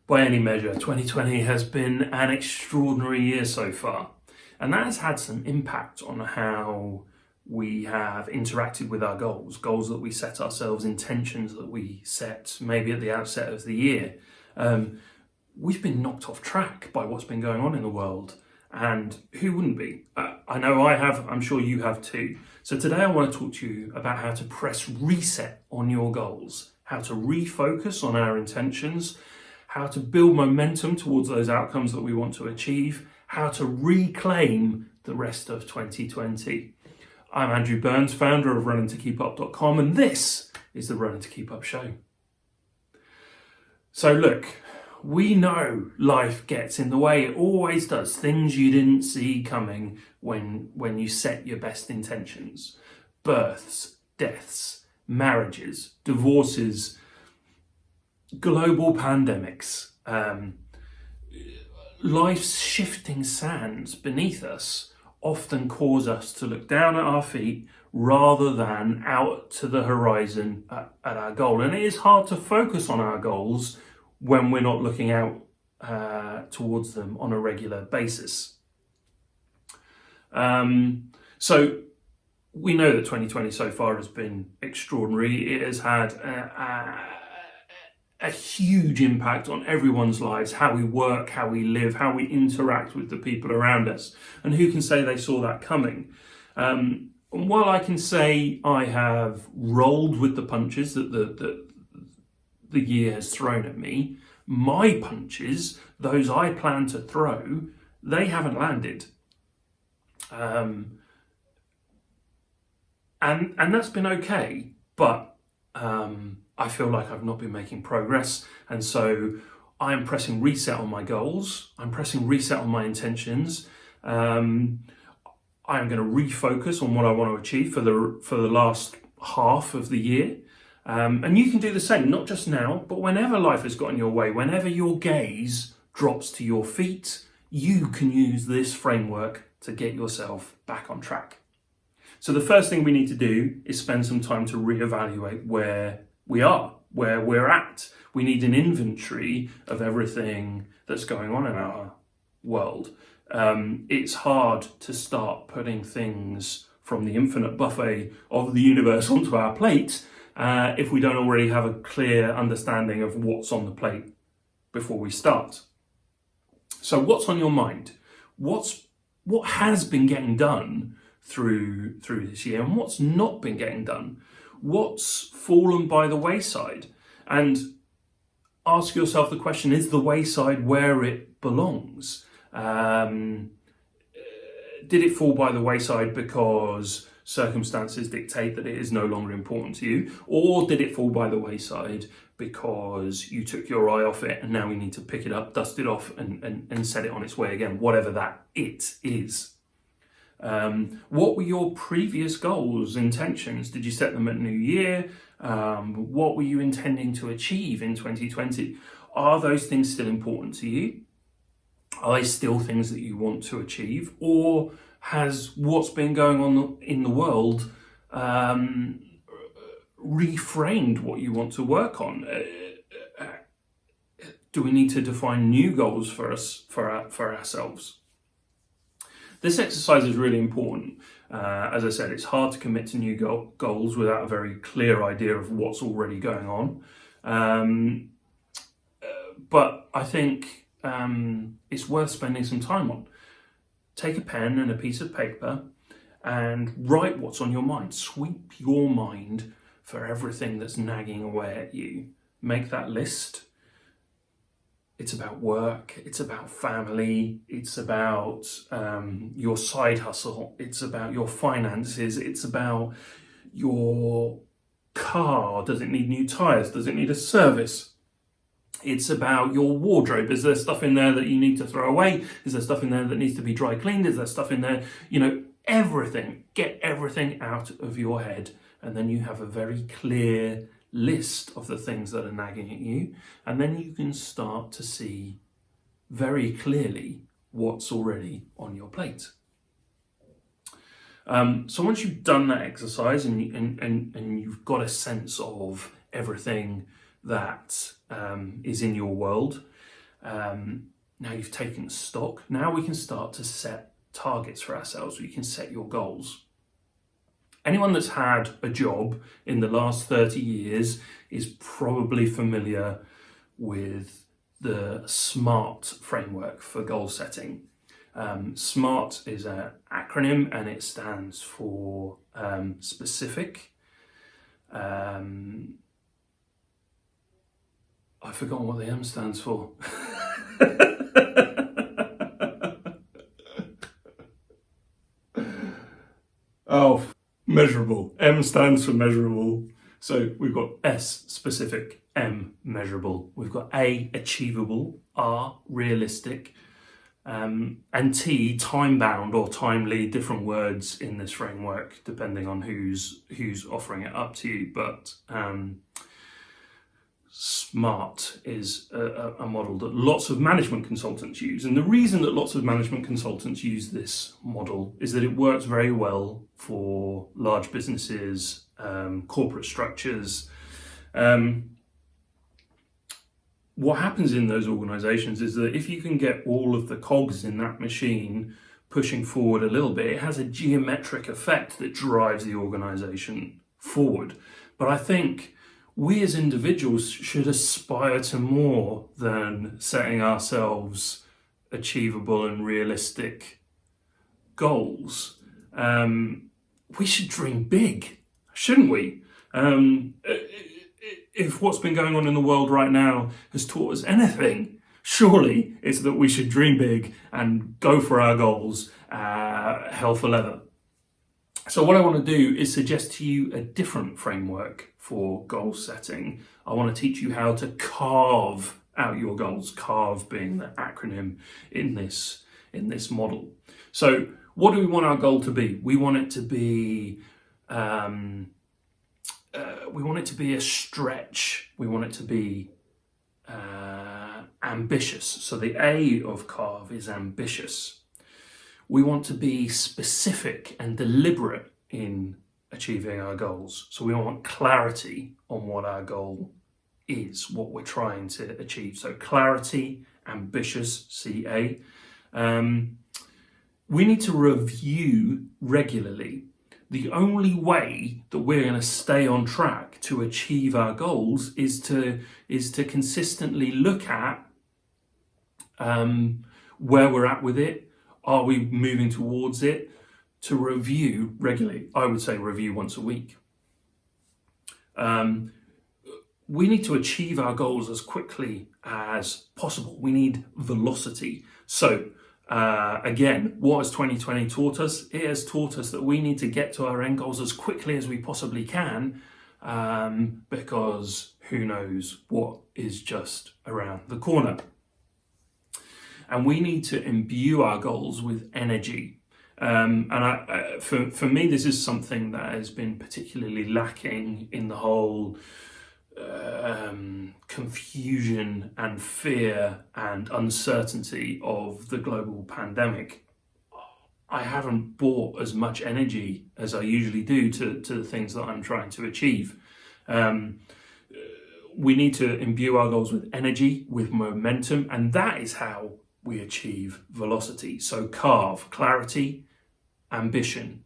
By any measure, 2020 has been an extraordinary year so far, and that has had some impact on how we have interacted with our goals that we set ourselves, intentions that we set maybe at the outset of the year. We've been knocked off track by what's been going on in the world, and who wouldn't be? I know I have, I'm sure you have too. So today I want to talk to you about how to press reset on your goals, how to refocus on our intentions, how to build momentum towards those outcomes that we want to achieve, how to reclaim the rest of 2020. I'm Andrew Burns, founder of runningtokeepup.com, and this is the Running to Keep Up show. So look, we know life gets in the way, it always does. Things you didn't see coming when you set your best intentions. Births, deaths, marriages, divorces, global pandemics, life's shifting sands beneath us often cause us to look down at our feet rather than out to the horizon at our goal. And it is hard to focus on our goals when we're not looking out towards them on a regular basis. So we know that 2020 so far has been extraordinary. It has had a huge impact on everyone's lives, how we work, how we live, how we interact with the people around us. And who can say they saw that coming? And while I can say I have rolled with the punches that the year has thrown at me, my punches, those I plan to throw, they haven't landed. And that's been okay, but I feel like I've not been making progress, and so I am pressing reset on my goals. I'm pressing reset on my intentions. I am going to refocus on what I want to achieve for the last half of the year. And you can do the same, not just now, but whenever life has got in your way, whenever your gaze drops to your feet, you can use this framework to get yourself back on track. So the first thing we need to do is spend some time to reevaluate where we are, where we're at. We need an inventory of everything that's going on in our world. It's hard to start putting things from the infinite buffet of the universe onto our plate if we don't already have a clear understanding of what's on the plate before we start. So what's on your mind? What has been getting done through this year, and what's not been getting done? What's fallen by the wayside? And ask yourself the question, is the wayside where it belongs? Did it fall by the wayside because circumstances dictate that it is no longer important to you? Or did it fall by the wayside because you took your eye off it and now we need to pick it up, dust it off and set it on its way again, whatever that it is? What were your previous goals, intentions? Did you set them at New Year? What were you intending to achieve in 2020? Are those things still important to you? Are they still things that you want to achieve? Or has what's been going on in the world reframed what you want to work on? Do we need to define new goals for ourselves? This exercise is really important. As I said, it's hard to commit to new goals without a very clear idea of what's already going on. But I think it's worth spending some time on. Take a pen and a piece of paper and write what's on your mind. Sweep your mind for everything that's nagging away at you. Make that list. It's about work, it's about family, it's about your side hustle, it's about your finances, it's about your car. Does it need new tyres? Does it need a service? It's about your wardrobe. Is there stuff in there that you need to throw away? Is there stuff in there that needs to be dry cleaned? Is there stuff in there, everything. Get everything out of your head, and then you have a very clear list of the things that are nagging at you, and then you can start to see very clearly what's already on your plate. So once you've done that exercise and you've got a sense of everything that is in your world, Now you've taken stock. Now we can start to set targets for ourselves. We can set your goals. Anyone that's had a job in the last 30 years is probably familiar with the SMART framework for goal setting. SMART is an acronym and it stands for specific. I've forgotten what the M stands for. Oh, measurable. M stands for measurable. So we've got S, specific, M, measurable. We've got A, achievable, R, realistic, and T, time-bound or timely, different words in this framework, depending on who's offering it up to you. But SMART is a model that lots of management consultants use. And the reason that lots of management consultants use this model is that it works very well for large businesses, corporate structures. What happens in those organizations is that if you can get all of the cogs in that machine pushing forward a little bit, it has a geometric effect that drives the organization forward. But I think we as individuals should aspire to more than setting ourselves achievable and realistic goals. We should dream big, shouldn't we? If what's been going on in the world right now has taught us anything, surely it's that we should dream big and go for our goals, hell for leather. So what I want to do is suggest to you a different framework for goal setting. I want to teach you how to carve out your goals, CARVE being the acronym in this model. So what do we want our goal to be? We want it to be a stretch. We want it to be ambitious. So the A of CARVE is ambitious. We want to be specific and deliberate in achieving our goals. So we want clarity on what our goal is, what we're trying to achieve. So clarity, ambitious, CA. We need to review regularly. The only way that we're going to stay on track to achieve our goals is to consistently look at where we're at with it. Are we moving towards it? To review regularly. I would say review once a week. We need to achieve our goals as quickly as possible. We need velocity. So again, what has 2020 taught us? It has taught us that we need to get to our end goals as quickly as we possibly can, because who knows what is just around the corner. And we need to imbue our goals with energy. For me, this is something that has been particularly lacking in the whole confusion and fear and uncertainty of the global pandemic. I haven't brought as much energy as I usually do to the things that I'm trying to achieve. We need to imbue our goals with energy, with momentum, and that is how we achieve velocity. So CARVE, clarity, ambition,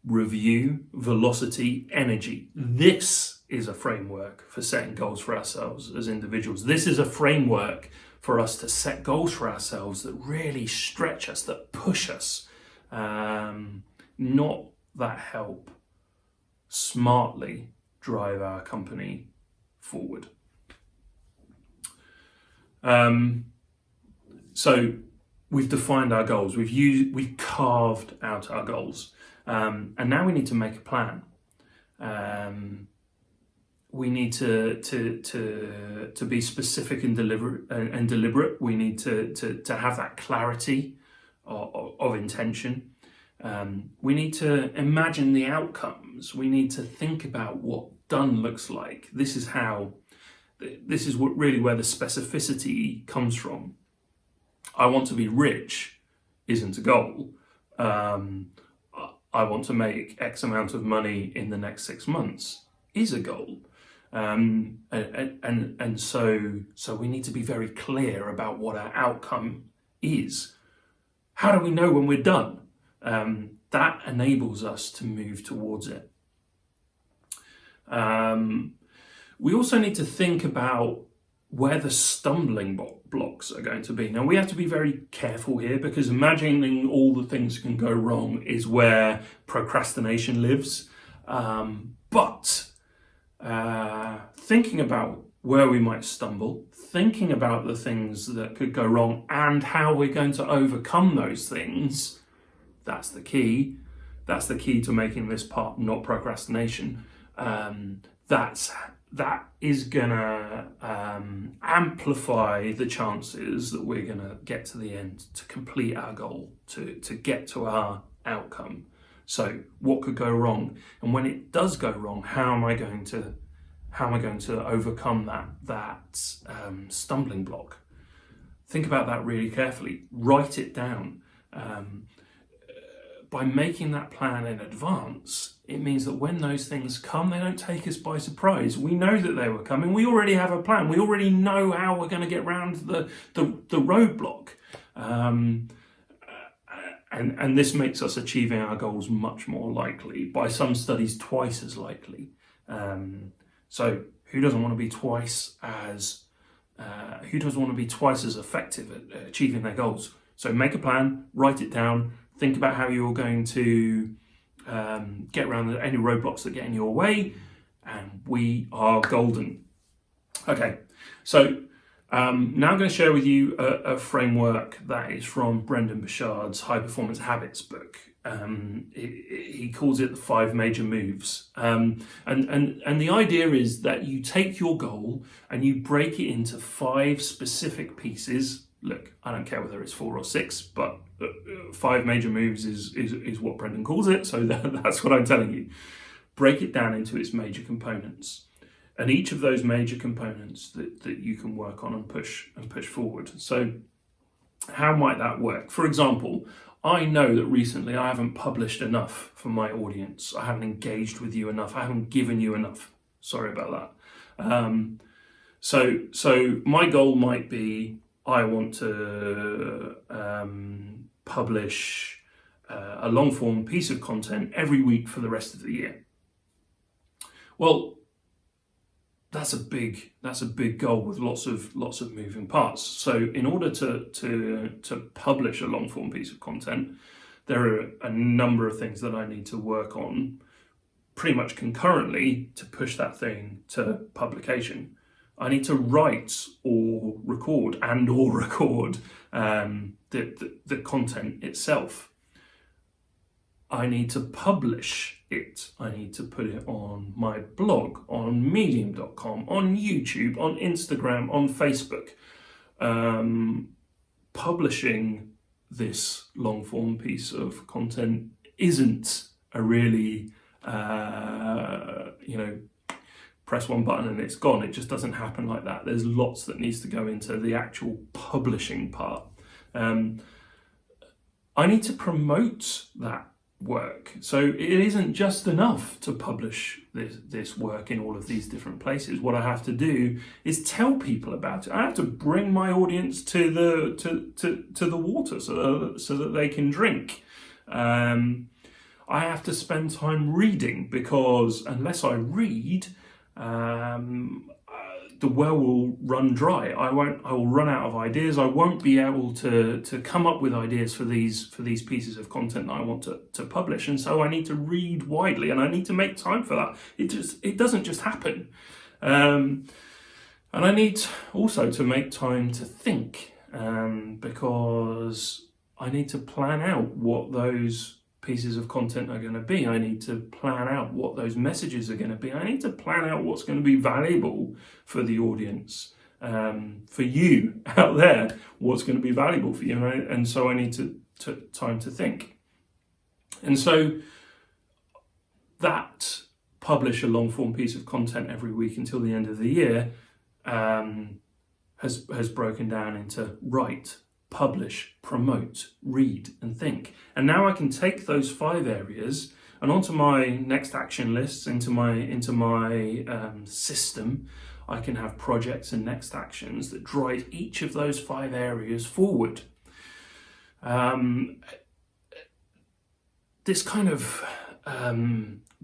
review, velocity, energy. This is a framework for setting goals for ourselves as individuals. This is a framework for us to set goals for ourselves that really stretch us, that push us, not that help smartly drive our company forward. So we've defined our goals, we've carved out our goals, and now we need to make a plan. We need to be specific and deliberate. We need to have that clarity of intention. We need to imagine the outcomes. We need to think about what done looks like. This is really where the specificity comes from. I want to be rich isn't a goal. I want to make X amount of money in the next 6 months is a goal. And so we need to be very clear about what our outcome is. How do we know when we're done? That enables us to move towards it. We also need to think about where the stumbling blocks are going to be. Now, we have to be very careful here, because imagining all the things can go wrong is where procrastination lives. But thinking about where we might stumble, thinking about the things that could go wrong and how we're going to overcome those things, that's the key. That's the key to making this part not procrastination. That is gonna amplify the chances that we're gonna get to the end, to complete our goal, to get to our outcome. So what could go wrong? And when it does go wrong, how am I going to overcome that stumbling block? Think about that really carefully. Write it down. By making that plan in advance, it means that when those things come, they don't take us by surprise. We know that they were coming. We already have a plan. We already know how we're going to get around the roadblock. And this makes us achieving our goals much more likely. By some studies, twice as likely. So who doesn't want to be twice as effective at achieving their goals? So make a plan, write it down, think about how you're going to get around any roadblocks that get in your way, and we are golden. Okay, so now I'm going to share with you a framework that is from Brendan Burchard's High Performance Habits book. He calls it the 5 major moves. And the idea is that you take your goal and you break it into 5 specific pieces. Look, I don't care whether it's 4 or 6, but 5 major moves is what Brendan calls it. So that's what I'm telling you. Break it down into its major components. And each of those major components that you can work on and push forward. So how might that work? For example, I know that recently I haven't published enough for my audience. I haven't engaged with you enough. I haven't given you enough. Sorry about that. So my goal might be, I want to publish a long form piece of content every week for the rest of the year. Well, that's a big goal with lots of moving parts. So in order to publish a long form piece of content, there are a number of things that I need to work on pretty much concurrently to push that thing to publication. I need to write or record the content itself. I need to publish it. I need to put it on my blog, on medium.com, on YouTube, on Instagram, on Facebook. Publishing this long form piece of content isn't a really, press one button and it's gone. It just doesn't happen like that. There's lots that needs to go into the actual publishing part. I need to promote that work. So it isn't just enough to publish this work in all of these different places. What I have to do is tell people about it. I have to bring my audience to the water so that they can drink. I have to spend time reading, because unless I read, the well will run dry. I will run out of ideas. I won't be able to come up with ideas for these pieces of content that I want to publish. And so I need to read widely, and I need to make time for that. It doesn't just happen. And I need also to make time to think, because I need to plan out what those pieces of content are going to be. I need to plan out what those messages are going to be. I need to plan out what's going to be valuable for the audience, for you out there, what's going to be valuable for you. And so I need time to think. And so that publish a long form piece of content every week until the end of the year has broken down into write, publish, promote, read, and think. And now I can take those 5 areas and onto my next action lists, into my system, I can have projects and next actions that drive each of those 5 areas forward. This kind of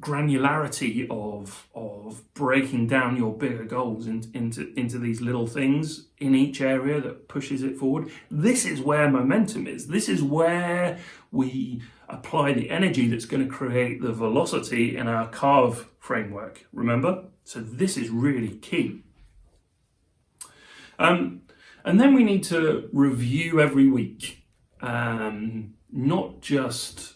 granularity of breaking down your bigger goals into these little things in each area that pushes it forward. This is where momentum is. This is where we apply the energy that's going to create the velocity in our CARVE framework, remember? So this is really key. And then we need to review every week, not just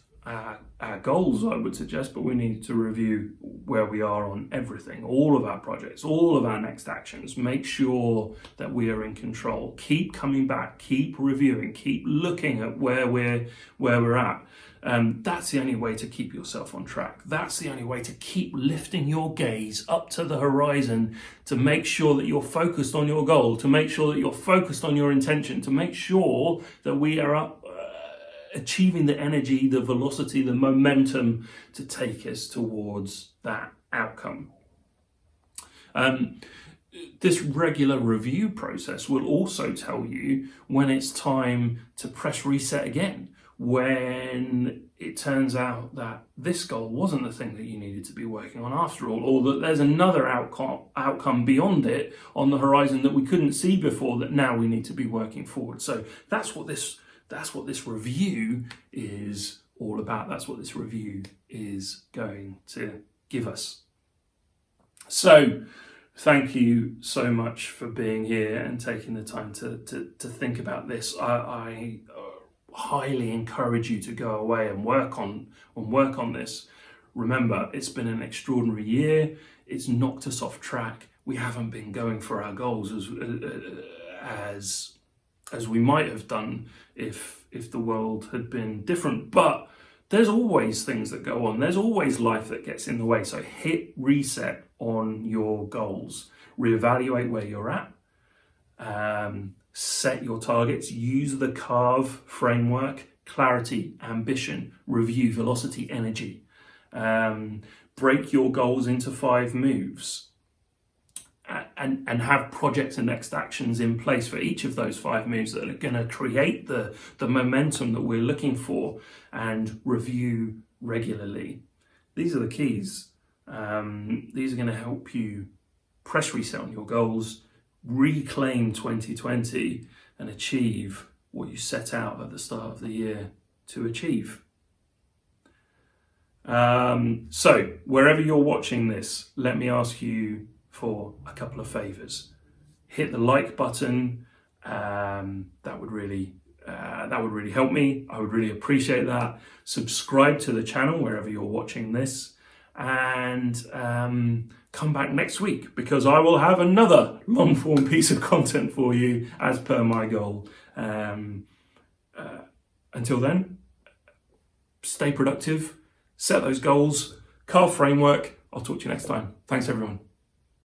our goals, I would suggest, but we need to review where we are on everything, all of our projects, all of our next actions. Make sure that we are in control. Keep coming back, keep reviewing, keep looking at where we're at. That's the only way to keep yourself on track. That's the only way to keep lifting your gaze up to the horizon, to make sure that you're focused on your goal, to make sure that you're focused on your intention, to make sure that we are up achieving the energy, the velocity, the momentum to take us towards that outcome. This regular review process will also tell you when it's time to press reset again, when it turns out that this goal wasn't the thing that you needed to be working on after all, or that there's another outcome beyond it on the horizon that we couldn't see before that now we need to be working forward. So that's what this review is all about. That's what this review is going to give us. So thank you so much for being here and taking the time to think about this. I highly encourage you to go away and work on this. Remember, it's been an extraordinary year. It's knocked us off track. We haven't been going for our goals as we might have done if the world had been different. But there's always things that go on. There's always life that gets in the way. So hit reset on your goals. Reevaluate where you're at. Set your targets. Use the CARVE framework: clarity, ambition, review, velocity, energy. Break your goals into 5 moves. And have projects and next actions in place for each of those 5 moves that are going to create the momentum that we're looking for, and review regularly. These are the keys. These are going to help you press reset on your goals, reclaim 2020, and achieve what you set out at the start of the year to achieve. So wherever you're watching this, let me ask you for a couple of favors. Hit the like button. That would really help me. I would really appreciate that. Subscribe to the channel wherever you're watching this, and come back next week, because I will have another long form piece of content for you as per my goal. Until then, stay productive, set those goals, CARVE framework. I'll talk to you next time. Thanks everyone.